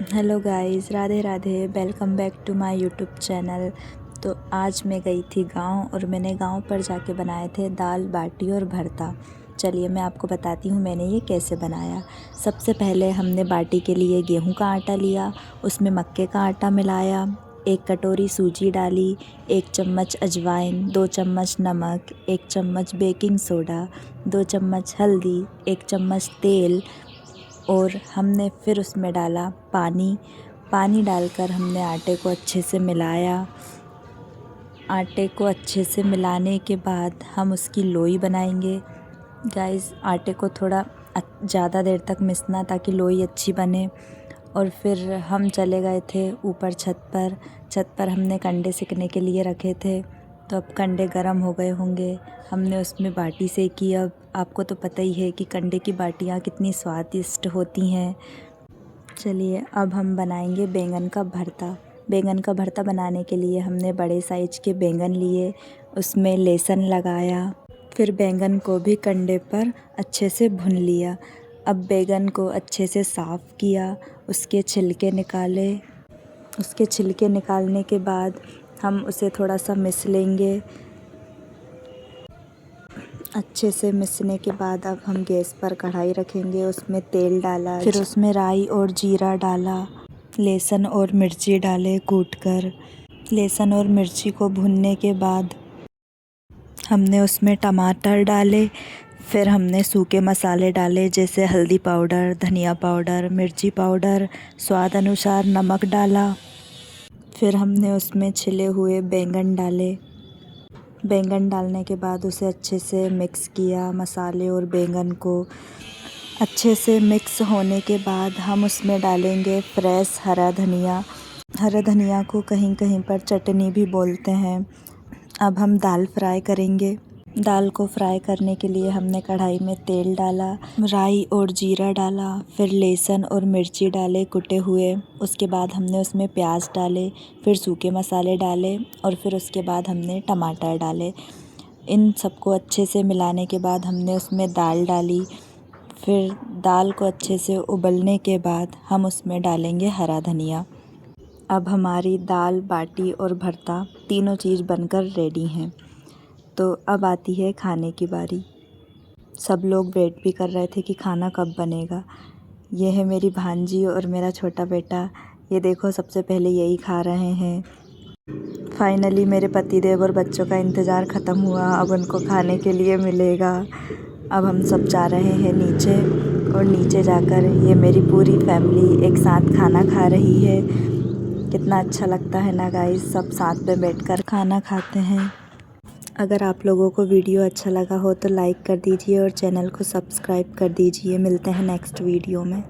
Hello guys, Radhe Radhe. Welcome back to my YouTube channel. तो आज मैं गई थी गांव और मैंने गांव पर जाके बनाए थे दाल बाटी और भरता। चलिए मैं आपको बताती हूँ मैंने ये कैसे बनाया। सबसे पहले हमने बाटी के लिए गेहूं का आटा लिया, उसमें मक्के का आटा मिलाया, 1 कटोरी सूजी डाली, 1 चम्मच अजवाइन, 2 चम्मच नमक, 1 चम्मच बेकिंग सोडा, 2 चम्मच हल्दी, 1 चम्मच तेल और हमने फिर उसमें डाला पानी डालकर हमने आटे को अच्छे से मिलाया। आटे को अच्छे से मिलाने के बाद हम उसकी लोई बनाएंगे। गाइस, आटे को थोड़ा ज़्यादा देर तक मिसना ताकि लोई अच्छी बने। और फिर हम चले गए थे ऊपर छत पर हमने कंडे सेकने के लिए रखे थे। तो अब कंडे गरम हो गए होंगे, हमने उसमें बाटी सेकी। अब आपको तो पता ही है कि कंडे की बाटियाँ कितनी स्वादिष्ट होती हैं। चलिए अब हम बनाएंगे बैंगन का भरता। बैंगन का भरता बनाने के लिए हमने बड़े साइज के बैंगन लिए, उसमें लहसुन लगाया, फिर बैंगन को भी कंडे पर अच्छे से भून लिया। अब बैंगन को अच्छे से साफ़ किया, उसके छिलके निकाले। उसके छिलके निकालने के बाद हम उसे थोड़ा सा मिस लेंगे। अच्छे से मिसने के बाद अब हम गैस पर कढ़ाई रखेंगे, उसमें तेल डाला, फिर उसमें राई और जीरा डाला, लहसुन और मिर्ची डाले कूटकर। लहसुन और मिर्ची को भूनने के बाद हमने उसमें टमाटर डाले, फिर हमने सूखे मसाले डाले जैसे हल्दी पाउडर, धनिया पाउडर, मिर्ची पाउडर, स्वाद अनुसार नमक डाला। फिर हमने उसमें छिले हुए बैंगन डाले। बैंगन डालने के बाद उसे अच्छे से मिक्स किया, मसाले और बैंगन को अच्छे से मिक्स होने के बाद हम उसमें डालेंगे फ्रेश हरा धनिया। हरा धनिया को कहीं कहीं पर चटनी भी बोलते हैं। अब हम दाल फ्राई करेंगे। दाल को फ्राई करने के लिए हमने कढ़ाई में तेल डाला, राई और जीरा डाला, फिर लहसुन और मिर्ची डाले कुटे हुए। उसके बाद हमने उसमें प्याज डाले, फिर सूखे मसाले डाले और फिर उसके बाद हमने टमाटर डाले। इन सबको अच्छे से मिलाने के बाद हमने उसमें दाल डाली। फिर दाल को अच्छे से उबलने के बाद हम उसमें डालेंगे हरा धनिया। अब हमारी दाल बाटी और भरता तीनों चीज़ बनकर रेडी हैं। तो अब आती है खाने की बारी। सब लोग वेट भी कर रहे थे कि खाना कब बनेगा। ये है मेरी भांजी और मेरा छोटा बेटा। ये देखो सबसे पहले यही खा रहे हैं। फाइनली मेरे पतिदेव और बच्चों का इंतज़ार ख़त्म हुआ, अब उनको खाने के लिए मिलेगा। अब हम सब जा रहे हैं नीचे और नीचे जाकर ये मेरी पूरी फैमिली एक साथ खाना खा रही है। कितना अच्छा लगता है ना गाइस, सब साथ में बैठकर खाना खाते हैं। अगर आप लोगों को वीडियो अच्छा लगा हो तो लाइक कर दीजिए और चैनल को सब्सक्राइब कर दीजिए। मिलते हैं नेक्स्ट वीडियो में।